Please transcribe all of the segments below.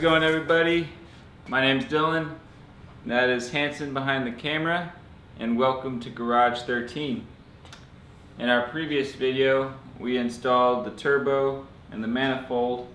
going, everybody? My name's Dylan. That is Hanson behind the camera, and welcome to Garage 13. In our previous video, we installed the turbo and the manifold,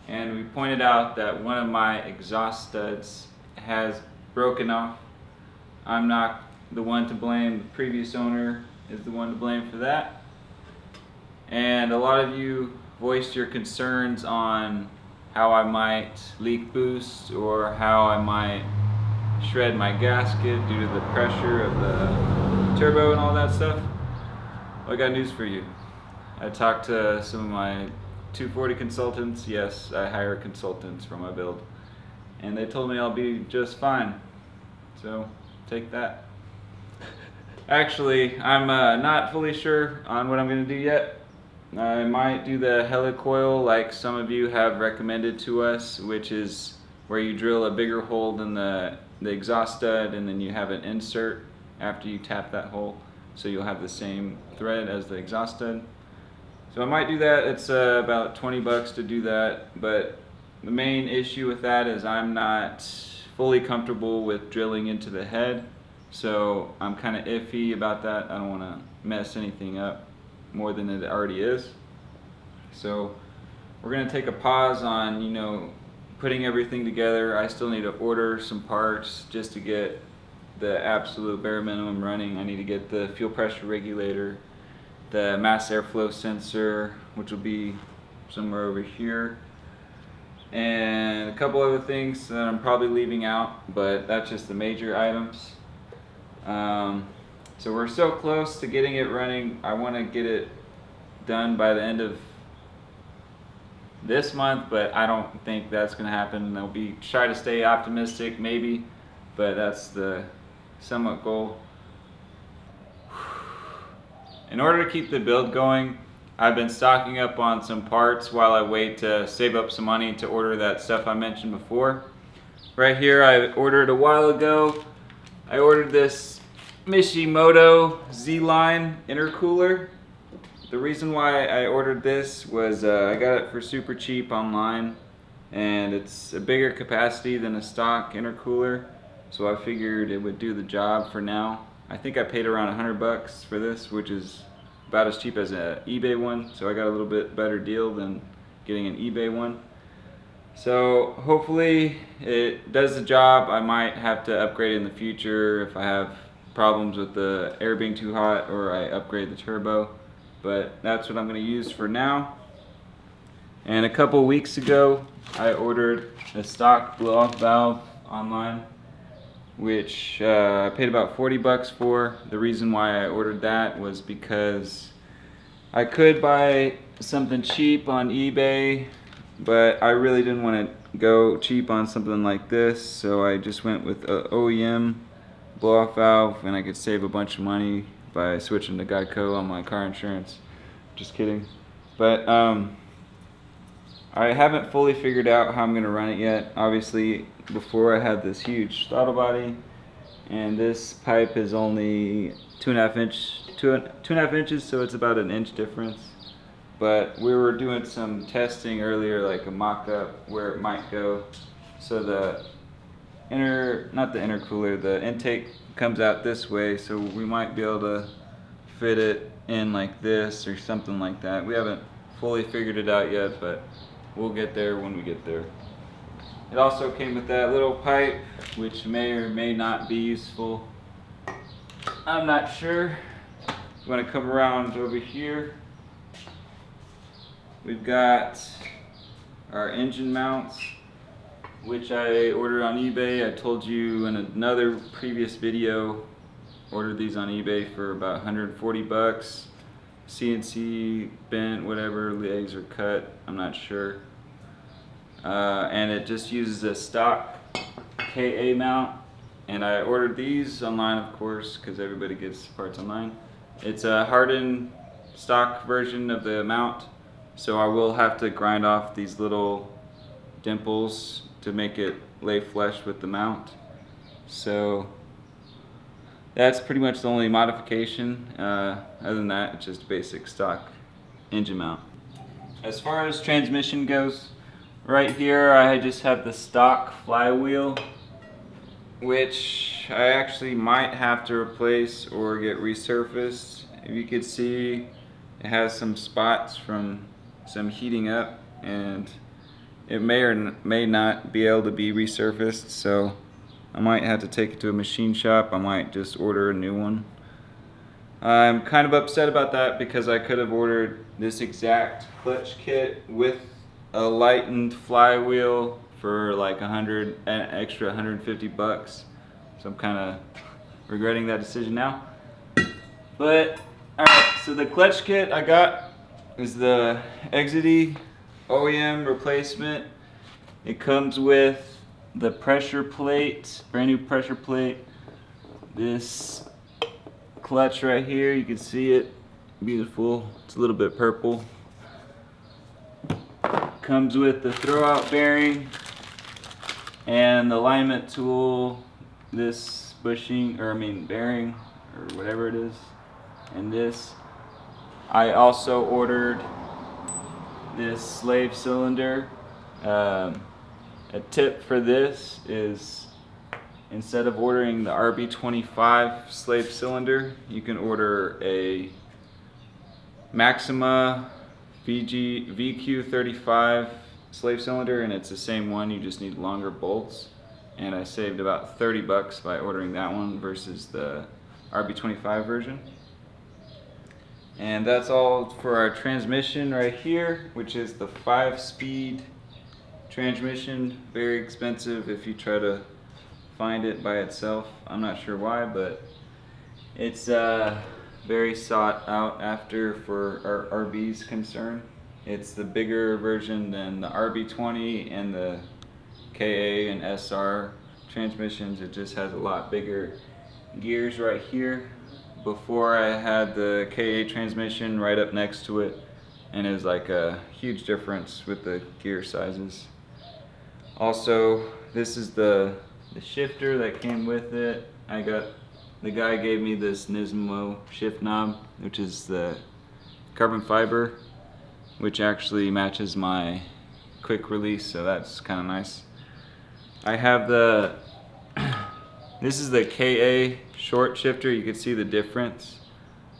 and we pointed out that one of my exhaust studs has broken off. I'm not the one to blame. The previous owner is the one to blame for that. And a lot of you voiced your concerns on how I might leak boost or how I might shred my gasket due to the pressure of the turbo and all that stuff. Well, I got news for you. I talked to some of my 240 consultants. Yes, I hire consultants for my build, and they told me I'll be just fine. So take that. Actually, I'm not fully sure on what I'm going to do yet. I might do the helicoil like some of you have recommended to us, which is where you drill a bigger hole than the exhaust stud, and then you have an insert after you tap that hole, so you'll have the same thread as the exhaust stud. So I might do that. It's about 20 bucks to do that, but the main issue with that is I'm not fully comfortable with drilling into the head, so I'm kind of iffy about that. I don't want to mess anything up more than it already is. So we're going to take a pause on, putting everything together. I still need to order some parts just to get the absolute bare minimum running. I need to get the fuel pressure regulator, the mass airflow sensor, which will be somewhere over here, and a couple other things that I'm probably leaving out, but that's just the major items. So we're so close to getting it running. I want to get it done by the end of this month, but I don't think that's going to happen. I'll try to stay optimistic, maybe, but that's the somewhat goal. In order to keep the build going, I've been stocking up on some parts while I wait to save up some money to order that stuff I mentioned before. Right here, I ordered a while ago. I ordered this Mishimoto Z-line intercooler. The reason why I ordered this was I got it for super cheap online, and it's a bigger capacity than a stock intercooler, so I figured it would do the job for now. I think I paid around 100 bucks for this, which is about as cheap as an eBay one, so I got a little bit better deal than getting an eBay one. So hopefully it does the job. I might have to upgrade it in the future if I have problems with the air being too hot, or I upgrade the turbo, but that's what I'm going to use for now. And a couple weeks ago I ordered a stock blowoff valve online, which I paid about 40 bucks for. The reason why I ordered that was because I could buy something cheap on eBay, but I really didn't want to go cheap on something like this, so I just went with an OEM blow-off valve, and I could save a bunch of money by switching to Geico on my car insurance. Just kidding. But I haven't fully figured out how I'm going to run it yet. Obviously, before I had this huge throttle body, and this pipe is only 2.5 inches, so it's about an inch difference. But we were doing some testing earlier, like a mock-up where it might go. So the the intake comes out this way, so we might be able to fit it in like this or something like that. We haven't fully figured it out yet, but we'll get there when we get there. It also came with that little pipe, which may or may not be useful. I'm not sure. I'm going to come around over here. We've got our engine mounts, which I ordered on eBay. I told you in another previous video, ordered these on eBay for about 140 bucks. CNC bent, whatever, legs are cut, I'm not sure. And it just uses a stock KA mount. And I ordered these online, of course, because everybody gets parts online. It's a hardened stock version of the mount, so I will have to grind off these little dimples to make it lay flush with the mount. So that's pretty much the only modification. Other than that, it's just a basic stock engine mount. As far as transmission goes, Right here I just have the stock flywheel, which I actually might have to replace or get resurfaced. If you could see, it has some spots from some heating up, and it may or may not be able to be resurfaced, so I might have to take it to a machine shop. I might just order a new one. I'm kind of upset about that because I could have ordered this exact clutch kit with a lightened flywheel for like an extra 150 bucks. So I'm kind of regretting that decision now. But alright, so the clutch kit I got is the Exity OEM replacement. It comes with the pressure plate, brand new pressure plate. This clutch right here, you can see it, beautiful. It's a little bit purple. Comes with the throwout bearing and the alignment tool, this bushing, bearing, or whatever it is, and this. I also ordered this slave cylinder. A tip for this is, instead of ordering the RB25 slave cylinder, you can order a Maxima VQ35 slave cylinder, and it's the same one, you just need longer bolts. And I saved about 30 bucks by ordering that one versus the RB25 version. And that's all for our transmission right here, which is the 5-speed transmission. Very expensive if you try to find it by itself. I'm not sure why, but it's very sought out after for our RV's concern. It's the bigger version than the RB20 and the KA and SR transmissions. It just has a lot bigger gears right here. Before, I had the KA transmission right up next to it, and it was like a huge difference with the gear sizes. Also, this is the shifter that came with it. The guy gave me this Nismo shift knob, which is the carbon fiber, which actually matches my quick release, so that's kind of nice. I have this is the KA short shifter. You can see the difference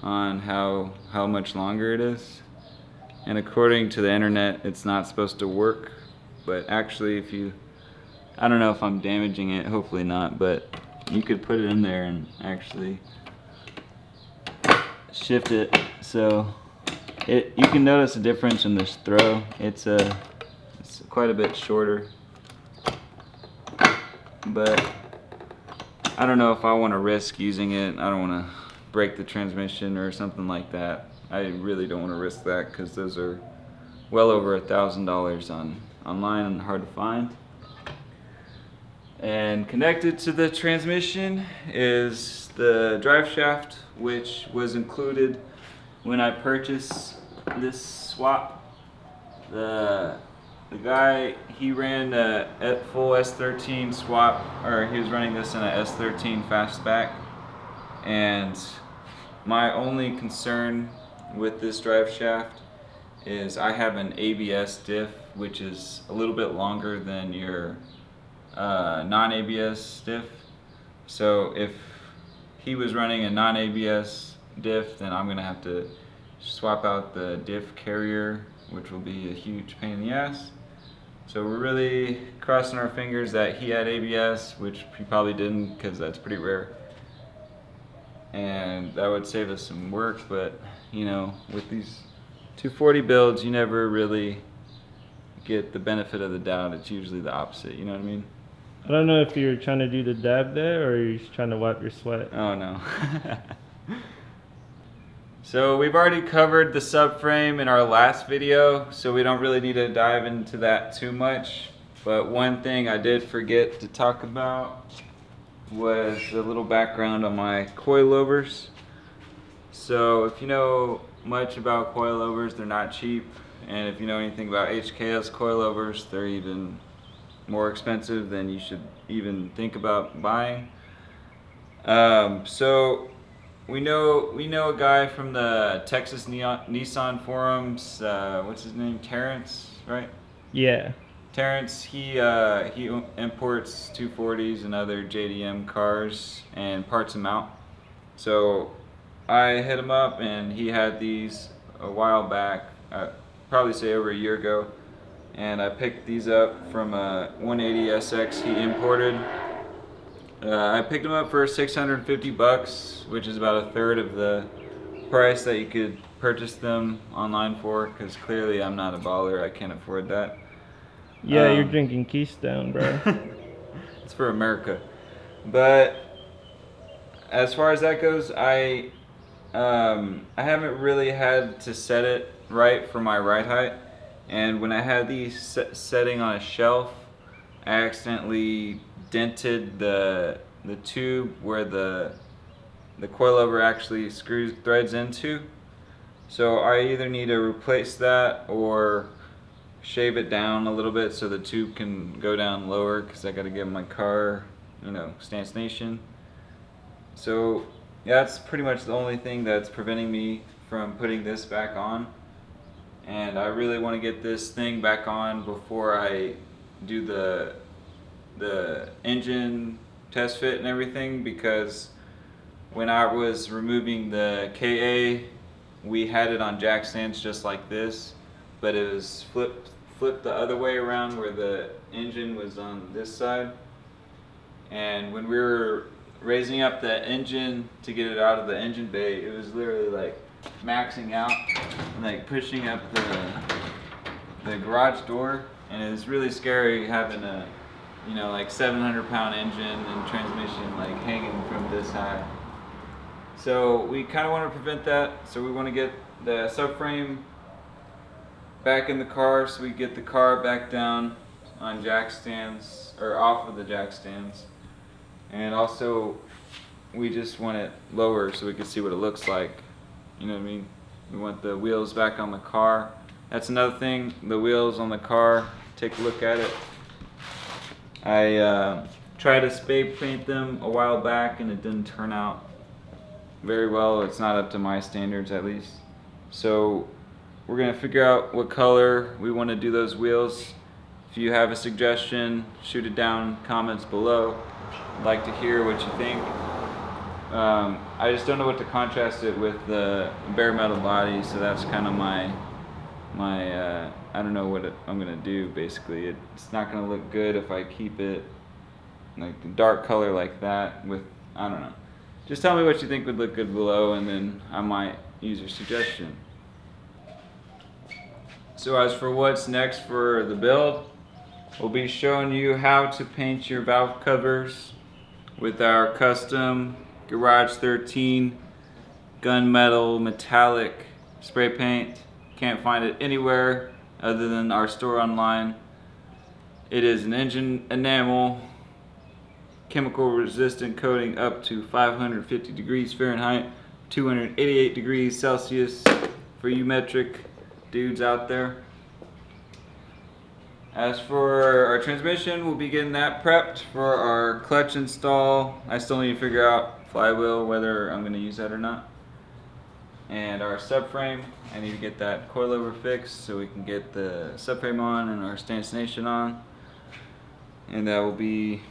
on how much longer it is. And according to the internet, it's not supposed to work, but actually I don't know if I'm damaging it, hopefully not, but you could put it in there and actually shift it, so you can notice a difference in this throw. It's quite a bit shorter, but I don't know if I want to risk using it. I don't want to break the transmission or something like that. I really don't want to risk that because those are well over $1,000 online and hard to find. And connected to the transmission is the drive shaft, which was included when I purchased this swap. The guy, he ran a full S13 swap, or he was running this in a S13 fastback. And my only concern with this drive shaft is I have an ABS diff, which is a little bit longer than your non-ABS diff. So if he was running a non-ABS diff, then I'm gonna have to swap out the diff carrier, which will be a huge pain in the ass. So we're really crossing our fingers that he had ABS, which he probably didn't because that's pretty rare. And that would save us some work, but you know, with these 240 builds, you never really get the benefit of the doubt. It's usually the opposite, you know what I mean? I don't know if you're trying to do the dab there or you're just trying to wipe your sweat. Oh no. So we've already covered the subframe in our last video, so we don't really need to dive into that too much. But one thing I did forget to talk about was a little background on my coilovers. So if you know much about coilovers, they're not cheap. And if you know anything about HKS coilovers, they're even more expensive than you should even think about buying. So we know a guy from the Texas Nissan forums. What's his name? Terrence, right? Yeah. Terrence, he imports 240s and other JDM cars and parts them out. So I hit him up and he had these a while back, probably say over a year ago, and I picked these up from a 180 SX he imported. I picked them up for $650, which is about a third of the price that you could purchase them online for, because clearly I'm not a baller, I can't afford that. Yeah, you're drinking Keystone, bro. It's for America. But as far as that goes, I haven't really had to set it right for my ride height. And when I had these setting on a shelf, I accidentally dented the tube where the coilover actually threads into. So I either need to replace that or shave it down a little bit so the tube can go down lower, because I got to give my car, stance nation. So yeah, that's pretty much the only thing that's preventing me from putting this back on. And I really want to get this thing back on before I do the engine test fit and everything, because when I was removing the KA, we had it on jack stands just like this, but it was flipped the other way around where the engine was on this side. And when we were raising up the engine to get it out of the engine bay, it was literally like maxing out and like pushing up the garage door, and it was really scary having a like 700-pound engine and transmission like hanging from this high. So we kind of want to prevent that, so we want to get the subframe back in the car, so we get the car back down on jack stands, or off of the jack stands. And also we just want it lower so we can see what it looks like. You know what I mean? We want the wheels back on the car. That's another thing, the wheels on the car, take a look at it. I tried to spray paint them a while back and it didn't turn out very well. It's not up to my standards, at least. So we're gonna figure out what color we want to do those wheels. If you have a suggestion, shoot it down comments below. I'd like to hear what you think. I just don't know what to contrast it with the bare metal body, so that's kind of my I don't know what I'm gonna do. Basically, it's not gonna look good if I keep it like the dark color like that. With, I don't know. Just tell me what you think would look good below, and then I might use your suggestion. So as for what's next for the build, we'll be showing you how to paint your valve covers with our custom Garage 13 gunmetal metallic spray paint. Can't find it anywhere other than our store online. It is an engine enamel, chemical resistant coating up to 550 degrees Fahrenheit, 288 degrees Celsius for you metric dudes out there. As for our transmission, we'll be getting that prepped for our clutch install. I still need to figure out flywheel, whether I'm going to use that or not. And our subframe, I need to get that coilover fixed so we can get the subframe on and our stance nation on. And that will be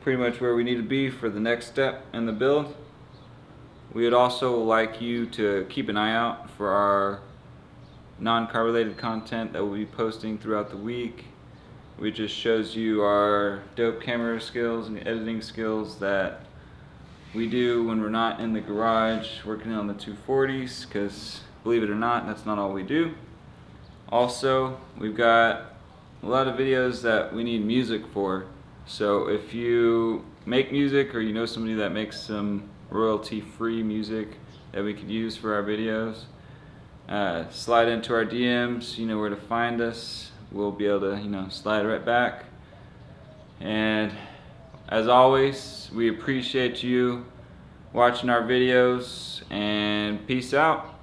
pretty much where we need to be for the next step in the build. We would also like you to keep an eye out for our non-car related content that we'll be posting throughout the week. It just shows you our dope camera skills and editing skills that we do when we're not in the garage working on the 240s, because believe it or not, that's not all we do. Also, we've got a lot of videos that we need music for. So if you make music, or you know somebody that makes some royalty-free music that we could use for our videos, slide into our DMs. You know where to find us. We'll be able to, slide right back. And as always, we appreciate you watching our videos, and peace out.